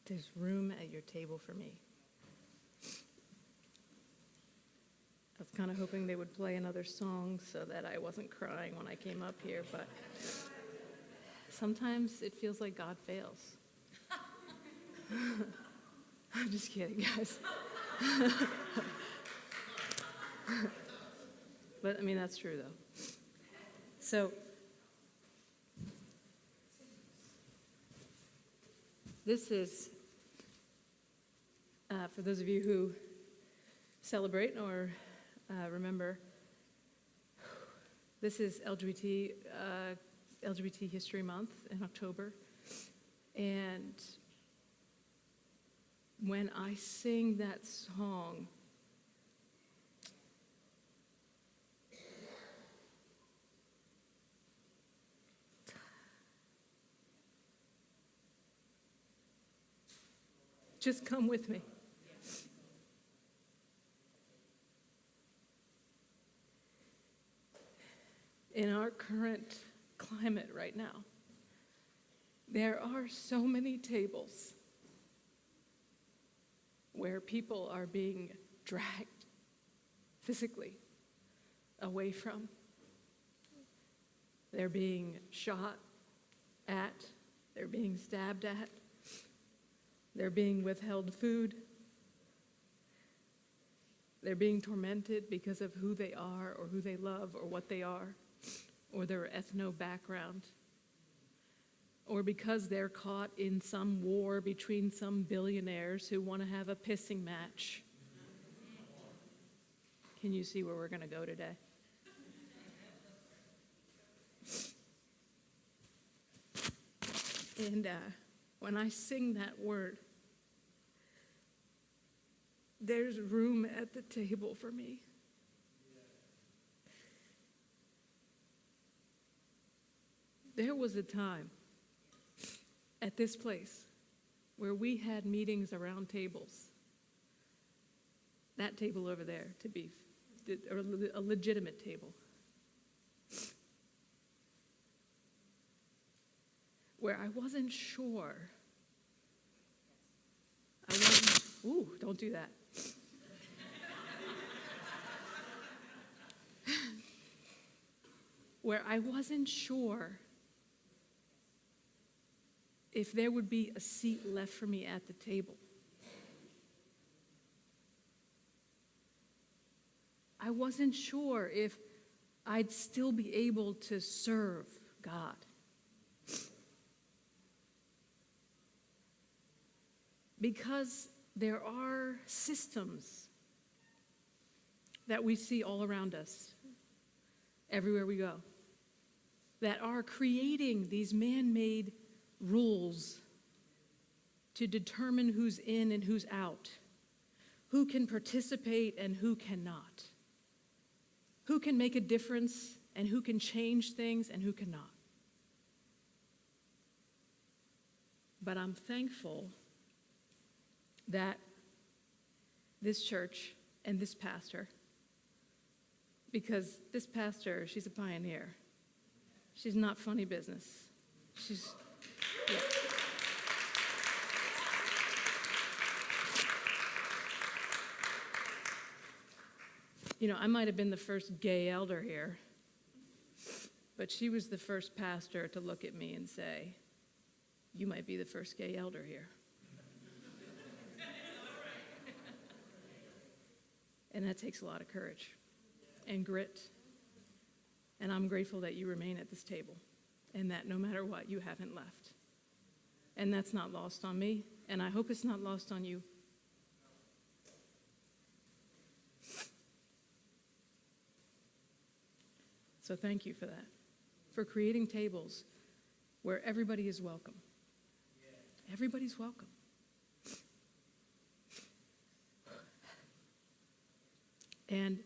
There's room at your table for me. I was kind of hoping they would play another song so that I wasn't crying when I came up here, but sometimes it feels like God fails. I'm just kidding, guys. But, I mean, that's true, though. So, this is, for those of you who celebrate or remember, this is LGBT History Month in October. And when I sing that song, just come with me. In our current climate right now, there are so many tables where people are being dragged physically away from. They're being shot at, they're being stabbed at, they're being withheld food, they're being tormented because of who they are or who they love or what they are or their ethno background, or because they're caught in some war between some billionaires who want to have a pissing match. Can you see where we're going to go today? And when I sing that word, there's room at the table for me. There was a time at this place where we had meetings around tables. That table over there, to be a legitimate table. Where I wasn't sure. Ooh, don't do that. Where I wasn't sure if there would be a seat left for me at the table. I wasn't sure if I'd still be able to serve God. Because there are systems that we see all around us, everywhere we go, that are creating these man-made rules to determine who's in and who's out, who can participate and who cannot, who can make a difference and who can change things and who cannot. But I'm thankful that this church and this pastor, because this pastor, she's a pioneer. She's not funny business. She's, yeah. You know, I might have been the first gay elder here, but she was the first pastor to look at me and say, "You might be the first gay elder here." And that takes a lot of courage and grit. And I'm grateful that you remain at this table and that no matter what, you haven't left. And that's not lost on me, and I hope it's not lost on you. So thank you for that, for creating tables where everybody is welcome. Everybody's welcome. And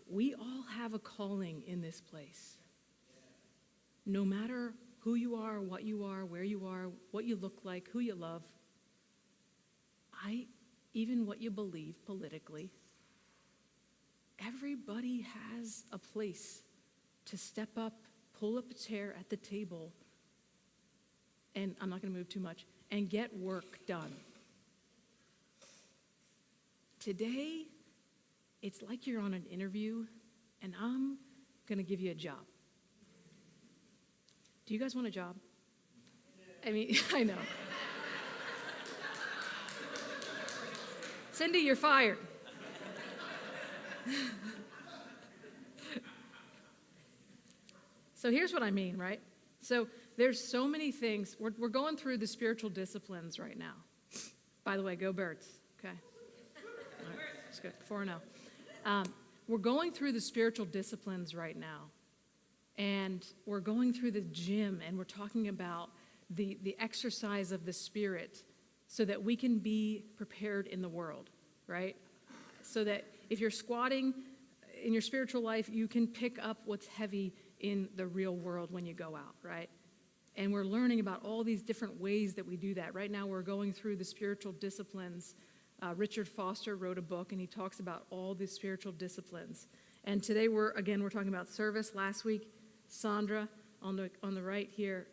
we all have a calling in this place. No matter who you are, what you are, where you are, what you look like, who you love, even what you believe politically, everybody has a place to step up, pull up a chair at the table, and I'm not going to move too much, and get work done. Today, it's like you're on an interview, and I'm going to give you a job. Do you guys want a job? I mean, I know. Cindy, you're fired. So here's what I mean, right? So there's so many things. We're going through the spiritual disciplines right now. By the way, go Birds, okay? All right, that's good, 4-0. We're going through the spiritual disciplines right now. And we're going through the gym, and we're talking about the exercise of the Spirit so that we can be prepared in the world, right? So that if you're squatting in your spiritual life, you can pick up what's heavy in the real world when you go out, right? And we're learning about all these different ways that we do that. Right now, we're going through the spiritual disciplines. Richard Foster wrote a book, and he talks about all the spiritual disciplines. And today, we're talking about service. Last week, Sandra, on the right here,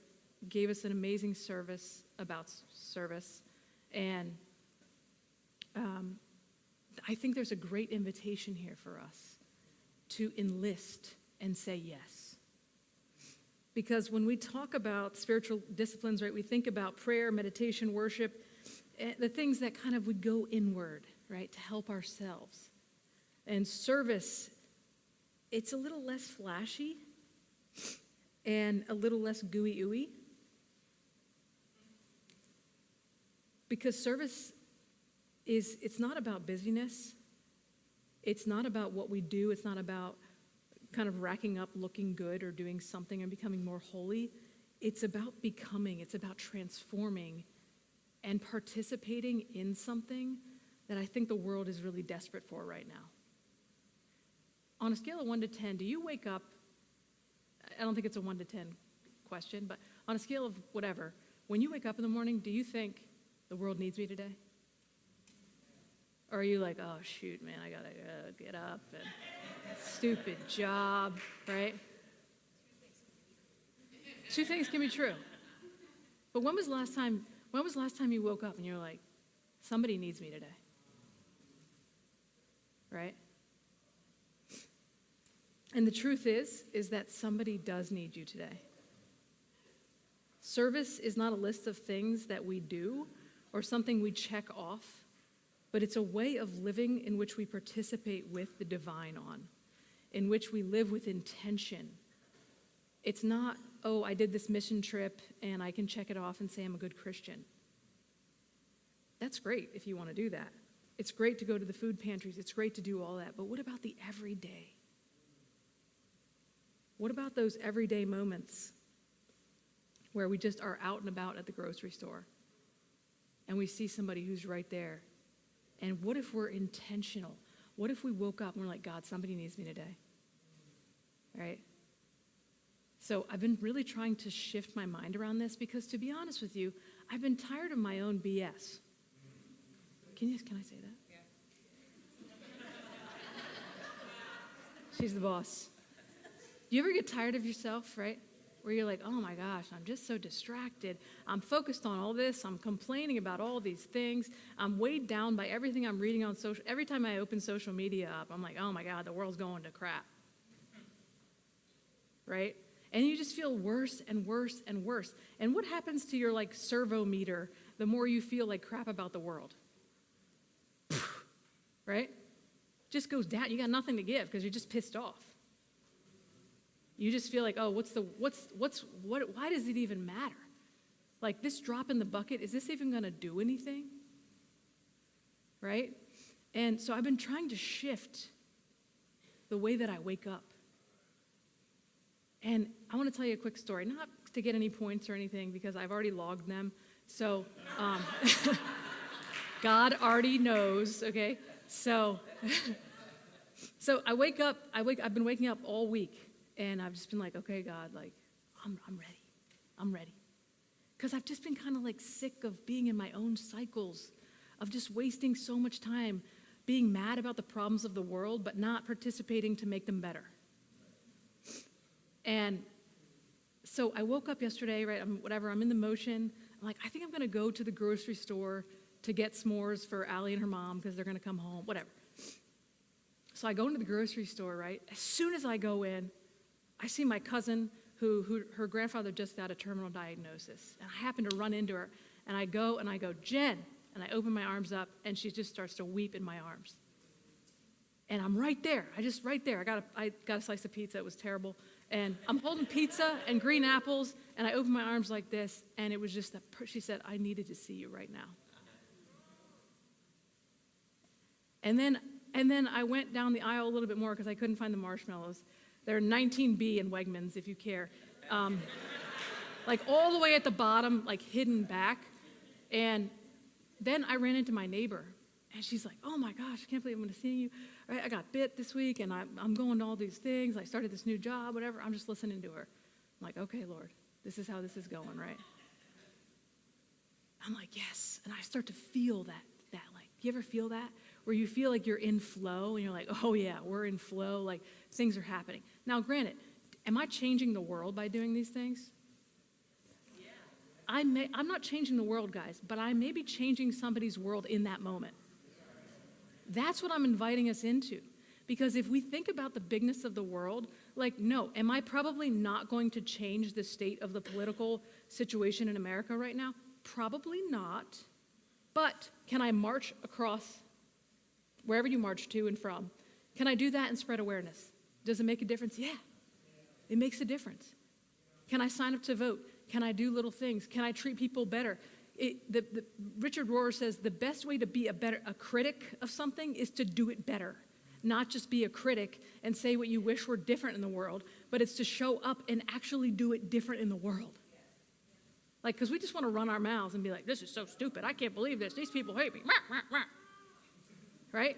gave us an amazing service about service. And I think there's a great invitation here for us to enlist and say yes. Because when we talk about spiritual disciplines, right, we think about prayer, meditation, worship, the things that kind of would go inward, right, to help ourselves. And service, it's a little less flashy and a little less gooey-ooey. Because service it's not about busyness. It's not about what we do. It's not about kind of racking up looking good or doing something and becoming more holy. It's about becoming. It's about transforming and participating in something that I think the world is really desperate for right now. On a scale of 1 to 10, do you wake up, I don't think it's a 1 to 10 question, but on a scale of whatever, when you wake up in the morning, do you think the world needs me today? Or are you like, oh, shoot, man, I got to get up and stupid job, right? Two things can be true. But when was the last time you woke up and you're like, somebody needs me today? Right? And the truth is that somebody does need you today. Service is not a list of things that we do or something we check off, but it's a way of living in which we participate with the divine on, in which we live with intention. It's not, oh, I did this mission trip and I can check it off and say I'm a good Christian. That's great if you want to do that. It's great to go to the food pantries. It's great to do all that. But what about the everyday? What about those everyday moments where we just are out and about at the grocery store and we see somebody who's right there? And what if we're intentional? What if we woke up and we're like, God, somebody needs me today? Right? So I've been really trying to shift my mind around this because, to be honest with you, I've been tired of my own BS. Can I say that? Yeah. She's the boss. Do you ever get tired of yourself, right? Where you're like, oh my gosh, I'm just so distracted. I'm focused on all this. I'm complaining about all these things. I'm weighed down by everything I'm reading on social. Every time I open social media up, I'm like, oh my God, the world's going to crap. Right? And you just feel worse and worse and worse. And what happens to your like servo meter the more you feel like crap about the world? Right? Just goes down. You got nothing to give because you're just pissed off. You just feel like, oh, why does it even matter? Like this drop in the bucket, is this even going to do anything? Right? And so I've been trying to shift the way that I wake up. And I want to tell you a quick story, not to get any points or anything because I've already logged them. So God already knows, okay? So I've been waking up all week. And I've just been like, okay, God, like, I'm ready. Because I've just been kind of like sick of being in my own cycles, of just wasting so much time being mad about the problems of the world, but not participating to make them better. And so I woke up yesterday, right, I'm in the motion. I'm like, I think I'm going to go to the grocery store to get s'mores for Allie and her mom because they're going to come home, whatever. So I go into the grocery store, right? As soon as I go in, I see my cousin who her grandfather just got a terminal diagnosis. And I happen to run into her, and I go, Jen, and I open my arms up, and she just starts to weep in my arms. And I'm right there. I got a slice of pizza. It was terrible. And I'm holding pizza and green apples, and I open my arms like this, and it was just that she said, I needed to see you right now. And then I went down the aisle a little bit more because I couldn't find the marshmallows. They're 19B in Wegmans, if you care. Like all the way at the bottom, like hidden back. And then I ran into my neighbor, and she's like, oh my gosh, I can't believe I'm going to see you. Right? I got bit this week, and I'm going to all these things. I started this new job, whatever. I'm just listening to her. I'm like, okay, Lord, this is how this is going, right? I'm like, yes. And I start to feel that like, you ever feel that? Where you feel like you're in flow, and you're like, oh yeah, we're in flow, like things are happening. Now, granted, am I changing the world by doing these things? Yeah. I'm not changing the world, guys, but I may be changing somebody's world in that moment. That's what I'm inviting us into. Because if we think about the bigness of the world, like, no, am I probably not going to change the state of the political situation in America right now? Probably not. But can I march across wherever you march to and from? Can I do that and spread awareness? Does it make a difference? Yeah, it makes a difference. Can I sign up to vote? Can I do little things? Can I treat people better? Richard Rohr says the best way to be a critic of something is to do it better. Not just be a critic and say what you wish were different in the world, but it's to show up and actually do it different in the world. Like, because we just want to run our mouths and be like, this is so stupid. I can't believe this. These people hate me. Right?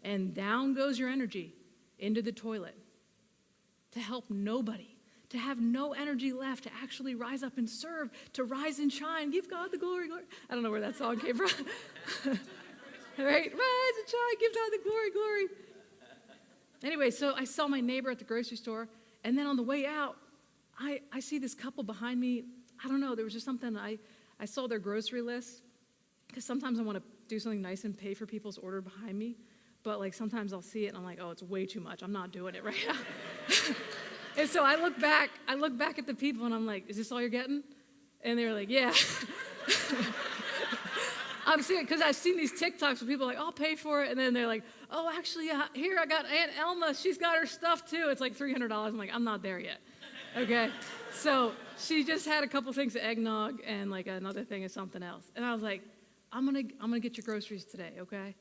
And down goes your energy into the toilet to help nobody, to have no energy left to actually rise up and serve, to rise and shine, give God the glory, glory. I don't know where that song came from. Right? Rise and shine, give God the glory, glory. Anyway, so I saw my neighbor at the grocery store, and then on the way out, I see this couple behind me. I don't know, there was just something, I saw their grocery list, because sometimes I want to do something nice and pay for people's order behind me, but like sometimes I'll see it and I'm like, oh, it's way too much. I'm not doing it right now. And so I look back at the people and I'm like, is this all you're getting? And they're like, yeah. I'm seeing, because I've seen these TikToks where people are like, I'll pay for it. And then they're like, oh, actually, here, I got Aunt Elma. She's got her stuff too. It's like $300. I'm like, I'm not there yet. Okay. So she just had a couple things of eggnog and like another thing of something else. And I was like, I'm gonna get your groceries today, okay?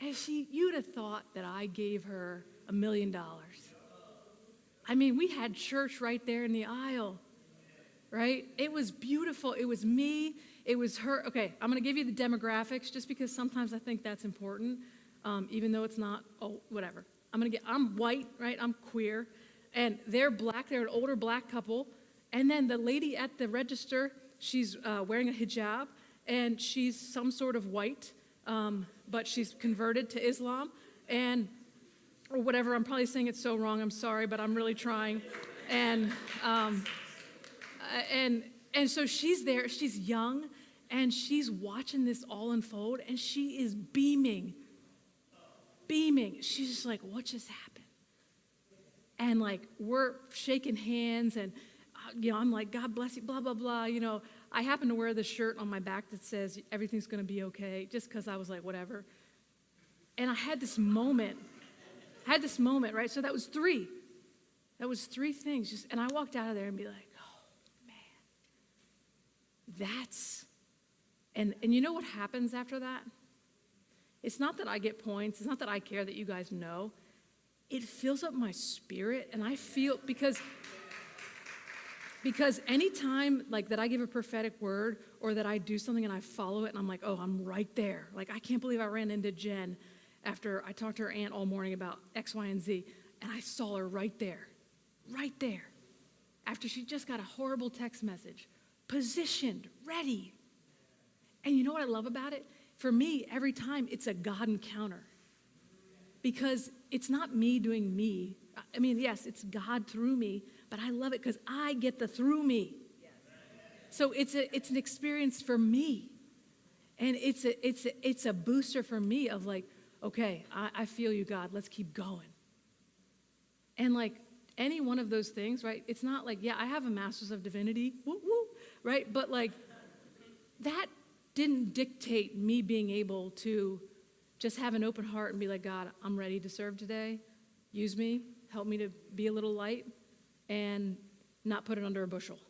And you'd have thought that I gave her $1 million. I mean, we had church right there in the aisle, right? It was beautiful. It was me. It was her. Okay, I'm going to give you the demographics just because sometimes I think that's important, even though it's not, whatever. I'm white, right? I'm queer. And they're black. They're an older black couple. And then the lady at the register, she's wearing a hijab, and she's some sort of white, but she's converted to Islam. Or whatever, I'm probably saying it so wrong, I'm sorry, but I'm really trying. And so she's there, she's young, and she's watching this all unfold, and she is beaming. She's just like, what just happened? And like, we're shaking hands, and I'm like, God bless you, blah, blah, blah. I happen to wear this shirt on my back that says, everything's gonna be okay, just because I was like, whatever. And I had this moment, right? So that was three. That was three things. And I walked out of there and be like, oh, man. And you know what happens after that? It's not that I get points. It's not that I care that you guys know. It fills up my spirit, and I feel, because anytime like that I give a prophetic word or that I do something and I follow it and I'm like, oh, I'm right there. Like, I can't believe I ran into Jen after I talked to her aunt all morning about X, Y, and Z, and I saw her right there, after she just got a horrible text message, positioned, ready. And you know what I love about it? For me, every time it's a God encounter, because it's not me doing me. I mean, yes, it's God through me, but I love it because I get the through me. So it's an experience for me. And it's a booster for me of like, okay, I feel you, God. Let's keep going. And like any one of those things, right? It's not like, yeah, I have a master's of divinity, woo woo, right? But like that didn't dictate me being able to just have an open heart and be like, God, I'm ready to serve today. Use me, help me to be a little light and not put it under a bushel.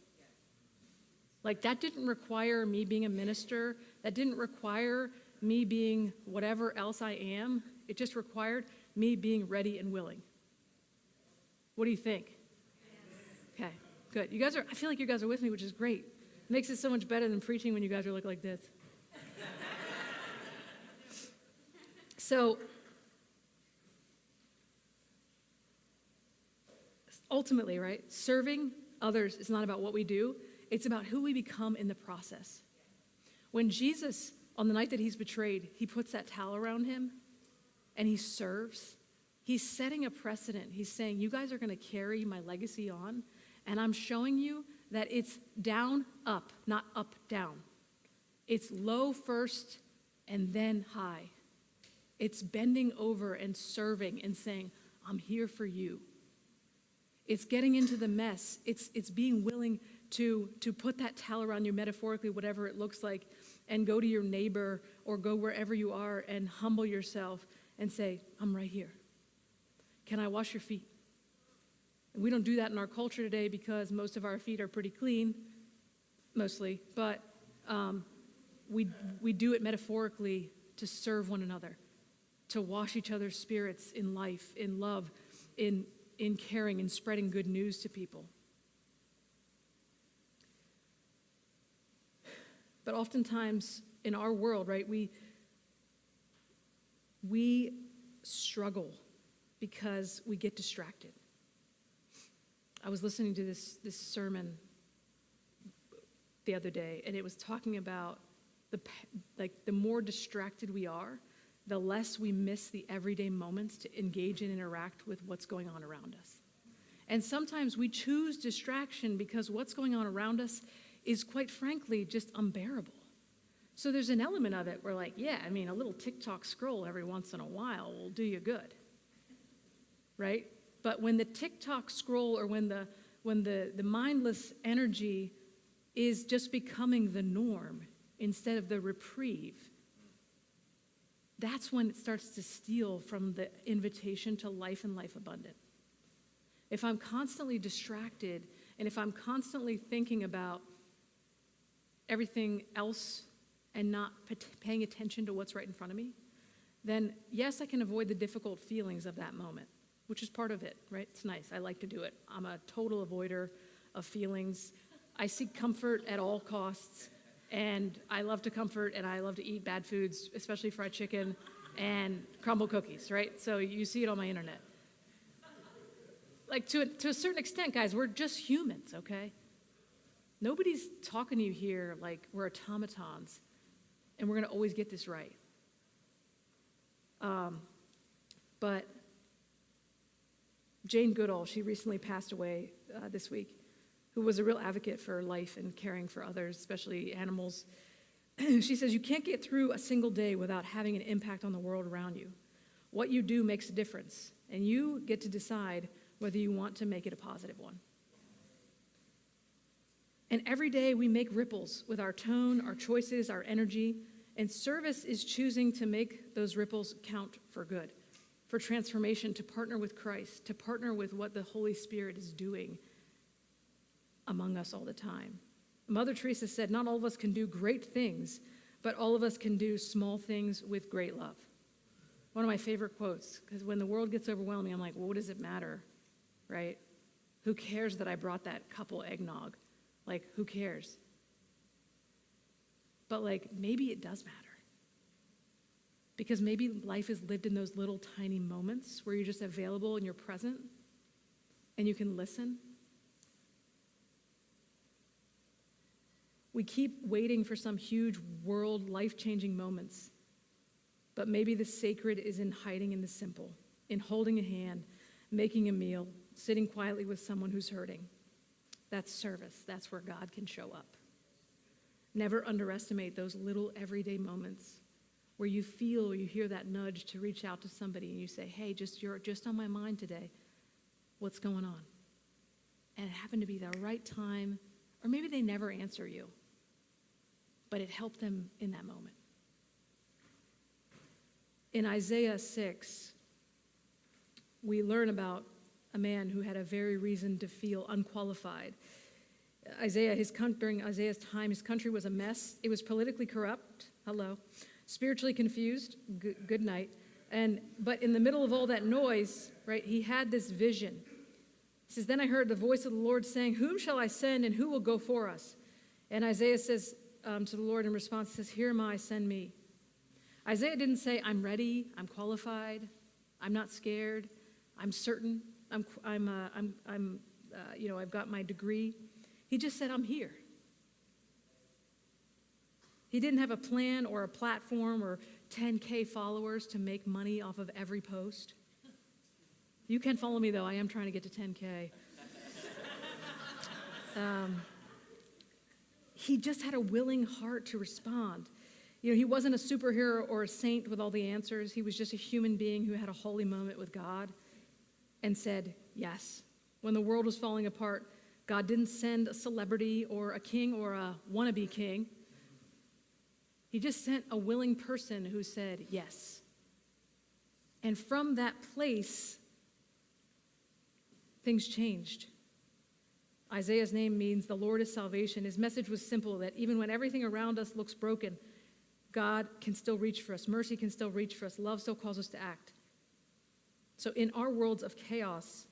Like that didn't require me being a minister. That didn't require me being whatever else I am. It just required me being ready and willing. What do you think? Okay, good. You guys I feel like you guys are with me, which is great. It makes it so much better than preaching when you guys are looking like this. So, ultimately, right, serving others is not about what we do. It's about who we become in the process. When Jesus, on the night that he's betrayed, he puts that towel around him and he serves. He's setting a precedent. He's saying, you guys are going to carry my legacy on, and I'm showing you that it's down, up, not up, down. It's low first and then high. It's bending over and serving and saying, I'm here for you. It's getting into the mess. It's being willing to put that towel around you, metaphorically, whatever it looks like, and go to your neighbor or go wherever you are and humble yourself and say, I'm right here. Can I wash your feet? And we don't do that in our culture today because most of our feet are pretty clean, mostly, but we do it metaphorically to serve one another, to wash each other's spirits in life, in love, in caring and spreading good news to people. But oftentimes in our world, right, we struggle because we get distracted. I was listening to this sermon the other day, and it was talking about the more distracted we are, the less we miss the everyday moments to engage and interact with what's going on around us. And sometimes we choose distraction because what's going on around us is, quite frankly, just unbearable. So there's an element of it where, like, yeah, I mean, a little TikTok scroll every once in a while will do you good, right? But when the TikTok scroll or when the mindless energy is just becoming the norm instead of the reprieve, that's when it starts to steal from the invitation to life and life abundant. If I'm constantly distracted and if I'm constantly thinking about everything else and not paying attention to what's right in front of me, then yes, I can avoid the difficult feelings of that moment, which is part of it, right? It's nice. I like to do it. I'm a total avoider of feelings. I seek comfort at all costs, and I love to comfort, and I love to eat bad foods, especially fried chicken and crumble cookies, right? So you see it on my internet. Like, to a certain extent, guys, we're just humans, okay? Nobody's talking to you here like we're automatons, and we're going to always get this right. But Jane Goodall, she recently passed away this week, who was a real advocate for life and caring for others, especially animals. She says, you can't get through a single day without having an impact on the world around you. What you do makes a difference, and you get to decide whether you want to make it a positive one. And every day we make ripples with our tone, our choices, our energy, and service is choosing to make those ripples count for good, for transformation, to partner with Christ, to partner with what the Holy Spirit is doing among us all the time. Mother Teresa said, not all of us can do great things, but all of us can do small things with great love. One of my favorite quotes, because when the world gets overwhelming, I'm like, well, what does it matter, right? Who cares that I brought that couple eggnog? Like, who cares? But like, maybe it does matter. Because maybe life is lived in those little tiny moments where you're just available and you're present and you can listen. We keep waiting for some huge world life-changing moments. But maybe the sacred is in hiding in the simple, in holding a hand, making a meal, sitting quietly with someone who's hurting. That's service. That's where God can show up. Never underestimate those little everyday moments where you feel or you hear that nudge to reach out to somebody and you say, hey, you're just on my mind today. What's going on? And it happened to be the right time, or maybe they never answer you, but it helped them in that moment. In Isaiah 6, we learn about a man who had a very reason to feel unqualified. During Isaiah's time, his country was a mess. It was politically corrupt. Hello. Spiritually confused. Good night. But in the middle of all that noise, right, he had this vision. He says, then I heard the voice of the Lord saying, whom shall I send and who will go for us? And Isaiah says to the Lord in response, says, here am I, send me. Isaiah didn't say, I'm ready, I'm qualified, I'm not scared, I'm certain, I've got my degree. He just said, I'm here. He didn't have a plan or a platform or 10K followers to make money off of every post. You can follow me, though. I am trying to get to 10K. He just had a willing heart to respond. He wasn't a superhero or a saint with all the answers. He was just a human being who had a holy moment with God and said yes. When the world was falling apart, God didn't send a celebrity or a king or a wannabe king. He just sent a willing person who said yes. And from that place, things changed. Isaiah's name means the Lord is salvation. His message was simple, that even when everything around us looks broken, God can still reach for us. Mercy can still reach for us. Love still calls us to act. So in our worlds of chaos,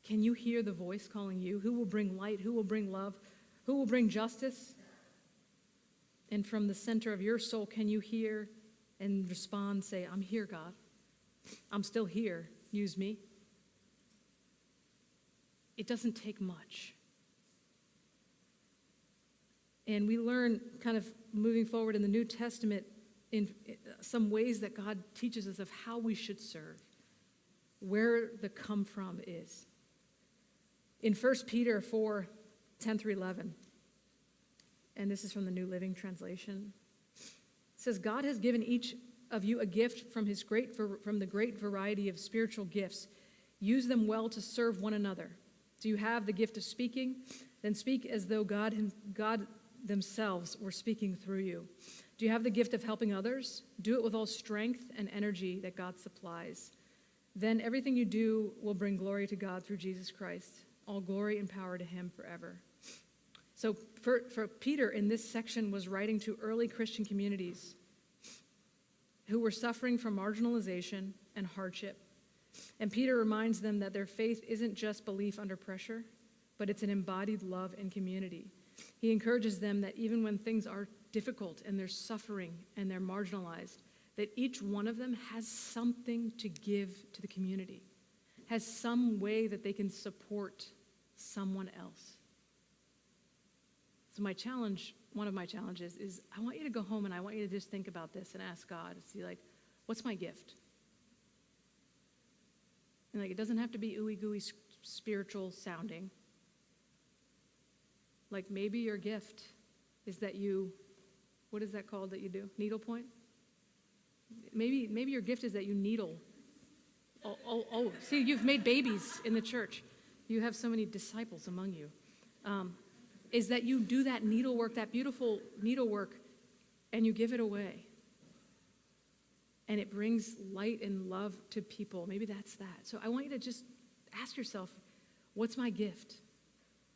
can you hear the voice calling you? Who will bring light? Who will bring love? Who will bring justice? And from the center of your soul, can you hear and respond, say, I'm here, God. I'm still here. Use me. It doesn't take much. And we learn, kind of moving forward in the New Testament, in some ways that God teaches us of how we should serve, where the come from is. In 1 Peter 4, 10 through 11, and this is from the New Living Translation, it says, God has given each of you a gift from the great variety of spiritual gifts. Use them well to serve one another. Do you have the gift of speaking? Then speak as though God themselves were speaking through you. Do you have the gift of helping others? Do it with all strength and energy that God supplies. Then everything you do will bring glory to God through Jesus Christ. All glory and power to him forever. So for Peter in this section was writing to early Christian communities who were suffering from marginalization and hardship. And Peter reminds them that their faith isn't just belief under pressure, but it's an embodied love and community. He encourages them that even when things are difficult and they're suffering and they're marginalized, that each one of them has something to give to the community, has some way that they can support someone else. So one of my challenges is I want you to go home and I want you to just think about this and ask God, see, what's my gift? And it doesn't have to be ooey gooey spiritual sounding. Maybe your gift is that what is that called that you do? Needlepoint? Maybe your gift is that you needle. Oh, see, you've made babies in the church. You have so many disciples among you. Is that you do that needlework, that beautiful needlework, and you give it away. And it brings light and love to people. Maybe that's that. So I want you to just ask yourself, what's my gift?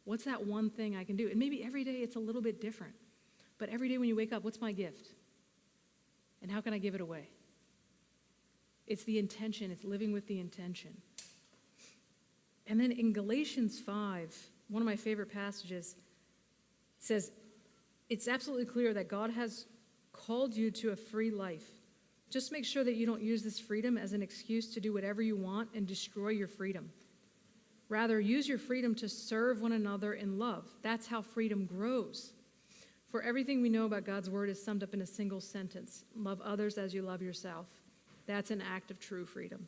What's that one thing I can do? And maybe every day it's a little bit different. But every day when you wake up, what's my gift? And how can I give it away? It's the intention. It's living with the intention. And then in Galatians 5, one of my favorite passages, says, it's absolutely clear that God has called you to a free life. Just make sure that you don't use this freedom as an excuse to do whatever you want and destroy your freedom. Rather, use your freedom to serve one another in love. That's how freedom grows. For everything we know about God's word is summed up in a single sentence. Love others as you love yourself. That's an act of true freedom.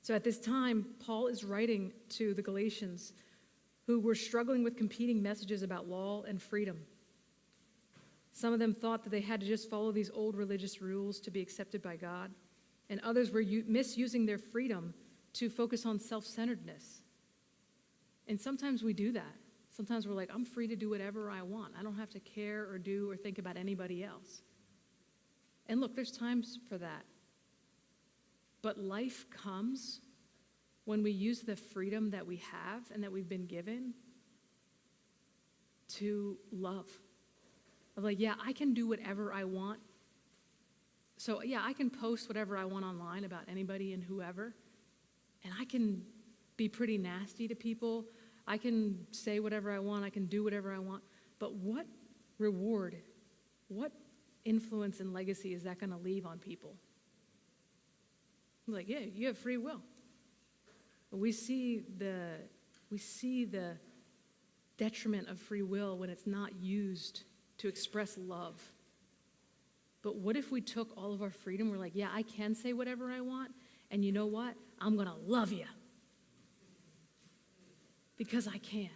So at this time, Paul is writing to the Galatians who were struggling with competing messages about law and freedom. Some of them thought that they had to just follow these old religious rules to be accepted by God, and others were misusing their freedom to focus on self-centeredness. And sometimes we do that. Sometimes we're like, I'm free to do whatever I want. I don't have to care or do or think about anybody else. And look, there's times for that. But life comes when we use the freedom that we have and that we've been given to love. Of like, yeah, I can do whatever I want. So yeah, I can post whatever I want online about anybody and whoever. And I can be pretty nasty to people. I can say whatever I want. I can do whatever I want. But what reward, what influence and legacy is that going to leave on people? I'm like, yeah, you have free will. But we see the detriment of free will when it's not used to express love. But what if we took all of our freedom? We're like, yeah, I can say whatever I want. And you know what? I'm going to love you. Because I can.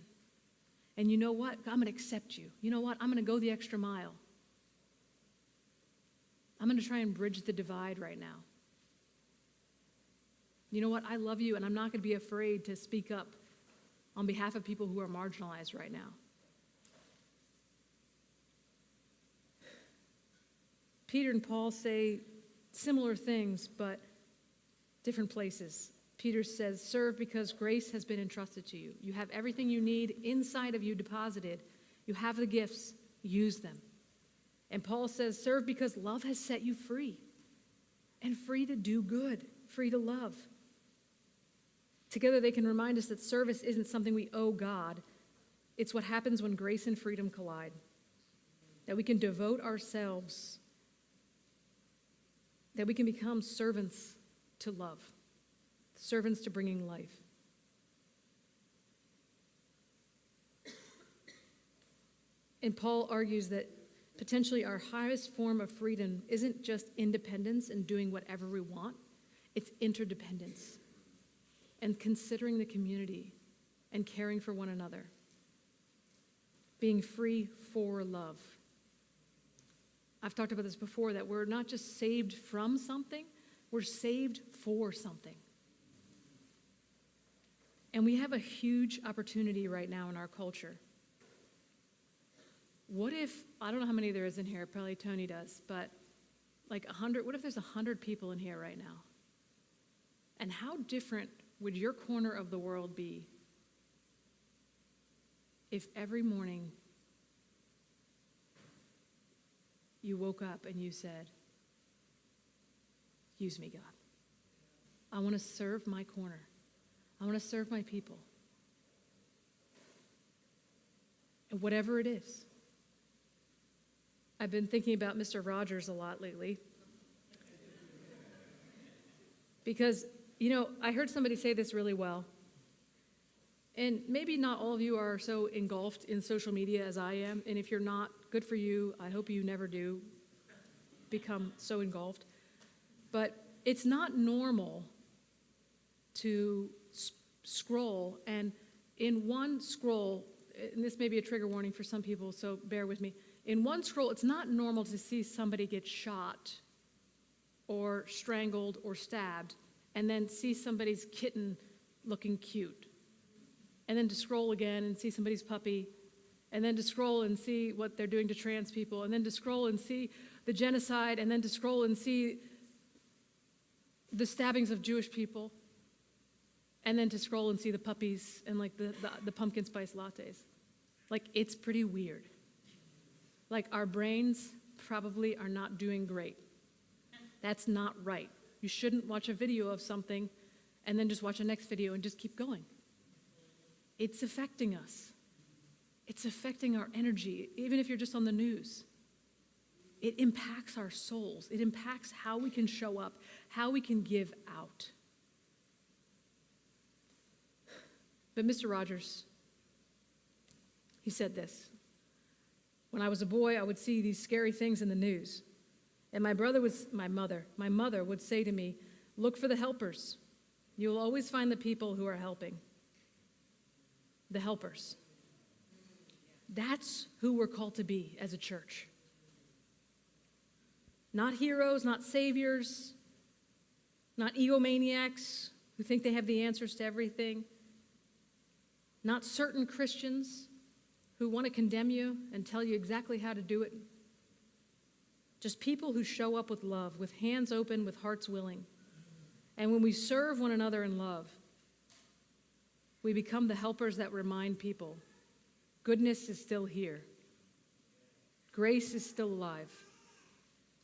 And you know what? I'm going to accept you. You know what? I'm going to go the extra mile. I'm going to try and bridge the divide right now. You know what? I love you, and I'm not going to be afraid to speak up on behalf of people who are marginalized right now. Peter and Paul say similar things, but different places. Peter says, serve because grace has been entrusted to you. You have everything you need inside of you deposited. You have the gifts, use them. And Paul says, serve because love has set you free. And free to do good, free to love. Together they can remind us that service isn't something we owe God. It's what happens when grace and freedom collide. That we can devote ourselves, that we can become servants to love, servants to bringing life. And Paul argues that potentially our highest form of freedom isn't just independence and doing whatever we want, it's interdependence and considering the community and caring for one another, being free for love. I've talked about this before, that we're not just saved from something, we're saved for something. And we have a huge opportunity right now in our culture. What if, I don't know how many there is in here, probably Tony does, but like 100, what if there's 100 people in here right now? And how different would your corner of the world be if every morning you woke up and you said, use me, God. I want to serve my corner. I want to serve my people. And whatever it is. I've been thinking about Mr. Rogers a lot lately. Because, you know, I heard somebody say this really well. And maybe not all of you are so engulfed in social media as I am. And if you're not, good for you. I hope you never do become so engulfed. But it's not normal to scroll. And in one scroll, and this may be a trigger warning for some people, so bear with me. In one scroll, it's not normal to see somebody get shot or strangled or stabbed and then see somebody's kitten looking cute. And then to scroll again and see somebody's puppy, and then to scroll and see what they're doing to trans people, and then to scroll and see the genocide, and then to scroll and see the stabbings of Jewish people, and then to scroll and see the puppies and like the pumpkin spice lattes. Like, it's pretty weird. Like, our brains probably are not doing great. That's not right. You shouldn't watch a video of something and then just watch the next video and just keep going. It's affecting us. It's affecting our energy, even if you're just on the news. It impacts our souls. It impacts how we can show up, how we can give out. But Mr. Rogers, he said this: when I was a boy, I would see these scary things in the news. And my mother would say to me, look for the helpers. You'll always find the people who are helping. the helpers. That's who we're called to be as a church. Not heroes, not saviors, not egomaniacs who think they have the answers to everything. Not certain Christians who want to condemn you and tell you exactly how to do it. Just people who show up with love, with hands open, with hearts willing. And when we serve one another in love, we become the helpers that remind people goodness is still here. Grace is still alive.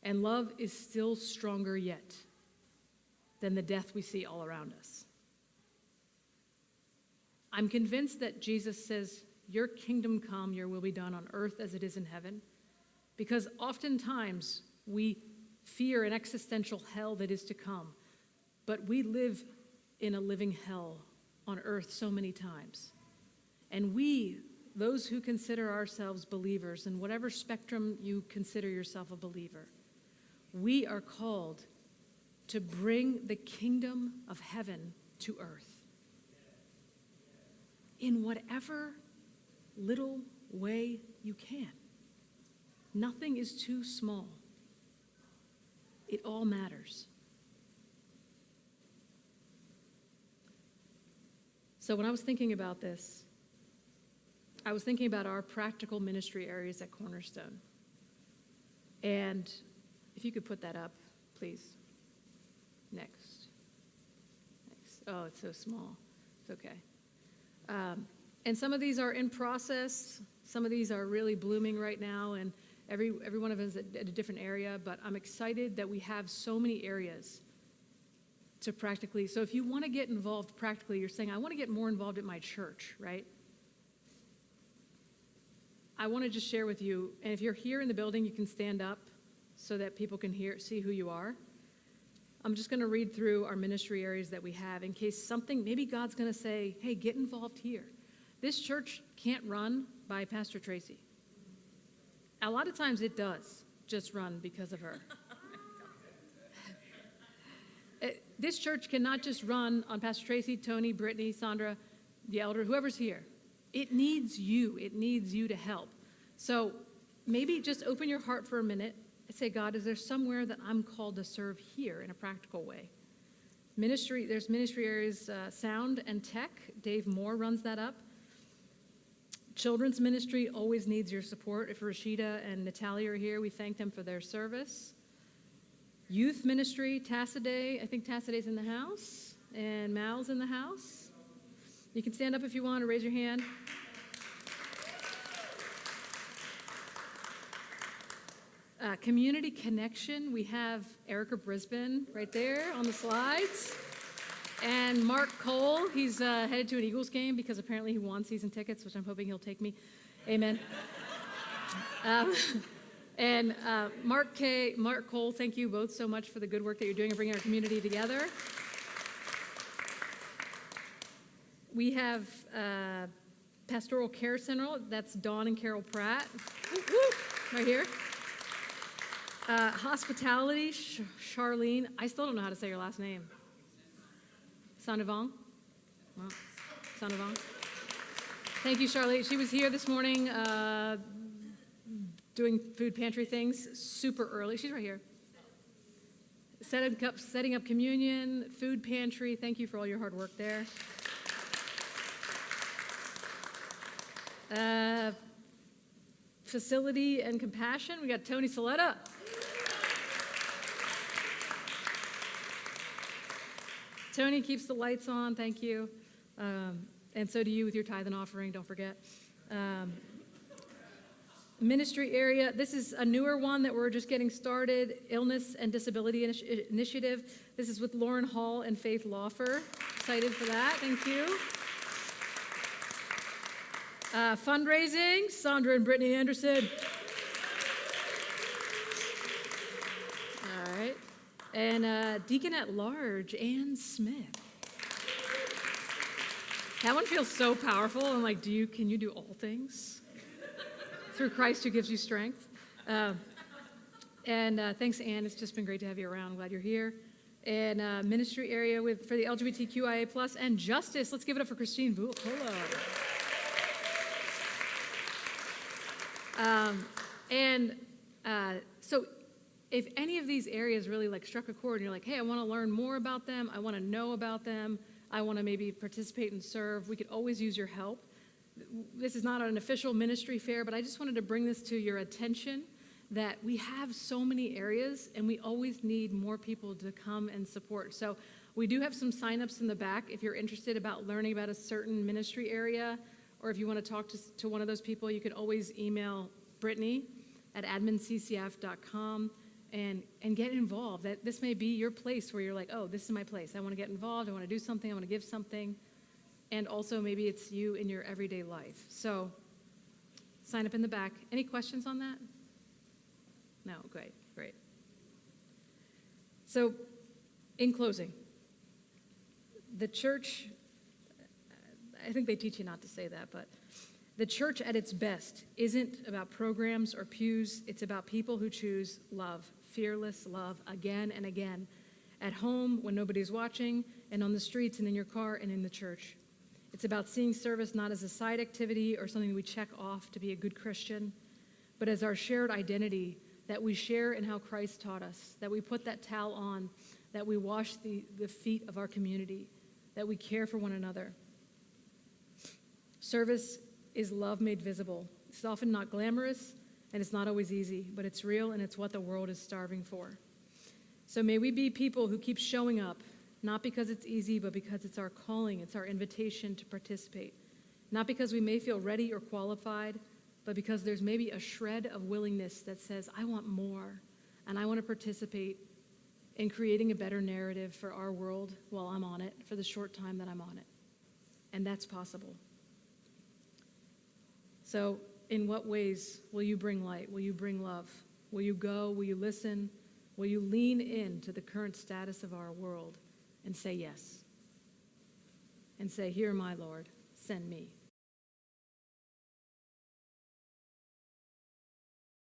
And love is still stronger yet than the death we see all around us. I'm convinced that Jesus says, your kingdom come, your will be done on earth as it is in heaven. Because oftentimes we fear an existential hell that is to come. But we live in a living hell on earth so many times. And we, those who consider ourselves believers, in whatever spectrum you consider yourself a believer, we are called to bring the kingdom of heaven to earth. In whatever little way you can. Nothing is too small. It all matters. So when I was thinking about this, I was thinking about our practical ministry areas at Cornerstone. And if you could put that up, please. Next. Oh, it's so small. It's okay. And some of these are in process. Some of these are really blooming right now, and every one of us at a different area. But I'm excited that we have so many areas to practically. So if you want to get involved practically, you're saying, I want to get more involved at my church, right? I want to just share with you, and if you're here in the building, you can stand up so that people can see who you are. I'm just going to read through our ministry areas that we have in case something, maybe God's going to say, hey, get involved here. This church can't run by Pastor Tracy. A lot of times it does just run because of her. This church cannot just run on Pastor Tracy, Tony, Brittany, Sandra, the elder, whoever's here. It needs you. It needs you to help. So maybe just open your heart for a minute and say, God, is there somewhere that I'm called to serve here in a practical way? Ministry, there's ministry areas, sound and tech. Dave Moore runs that up. Children's ministry always needs your support. If Rashida and Natalia are here, we thank them for their service. Youth ministry, Tassiday. I think Tassiday's in the house. And Mal's in the house. You can stand up if you want or raise your hand. Community connection, we have Erica Brisbane right there on the slides. And Mark Cole, he's headed to an Eagles game because apparently he won season tickets, which I'm hoping he'll take me. Amen. And Mark Cole, thank you both so much for the good work that you're doing in bringing our community together. We have Pastoral Care Center, that's Dawn and Carol Pratt, right here. Hospitality, Charlene. I still don't know how to say your last name. Sanavong? Well, Sanavong. Thank you, Charlene. She was here this morning doing food pantry things super early. She's right here. Setting up communion, food pantry. Thank you for all your hard work there. Facility and compassion. We got Tony Saletta. Tony keeps the lights on, thank you. And so do you with your tithe and offering, don't forget. Ministry area, this is a newer one that we're just getting started, Illness and Disability Initiative. This is with Lauren Hall and Faith Lawfer. Excited for that, thank you. Fundraising, Sandra and Brittany Anderson. All right. And Deacon at Large, Ann Smith. That one feels so powerful. I'm like, can you do all things? Through Christ who gives you strength. Thanks, Ann. It's just been great to have you around. I'm glad you're here. And ministry area for the LGBTQIA+ and justice. Let's give it up for Christine Buholo. So if any of these areas really like struck a chord and you're like, hey, I want to learn more about them, I want to know about them, I want to maybe participate and serve, we could always use your help. This is not an official ministry fair, but I just wanted to bring this to your attention that we have so many areas and we always need more people to come and support. So we do have some signups in the back if you're interested about learning about a certain ministry area, or if you want to talk to one of those people, you can always email Brittany at adminccf.com and get involved. That this may be your place where you're like, oh, this is my place. I want to get involved. I want to do something. I want to give something. And also maybe it's you in your everyday life. So sign up in the back. Any questions on that? No, great. So in closing, the church, I think they teach you not to say that, but the church at its best isn't about programs or pews. It's about people who choose love, fearless love, again and again, at home when nobody's watching, and on the streets and in your car and in the church. It's about seeing service not as a side activity or something we check off to be a good Christian, but as our shared identity that we share in how Christ taught us, that we put that towel on, that we wash the feet of our community, that we care for one another. Service is love made visible. It's often not glamorous, and it's not always easy, but it's real, and it's what the world is starving for. So may we be people who keep showing up, not because it's easy, but because it's our calling, it's our invitation to participate. Not because we may feel ready or qualified, but because there's maybe a shred of willingness that says, I want more, and I want to participate in creating a better narrative for our world while I'm on it, for the short time that I'm on it. And that's possible. So in what ways will you bring light? Will you bring love? Will you go? Will you listen? Will you lean into the current status of our world and say yes? And say, here, my Lord, send me.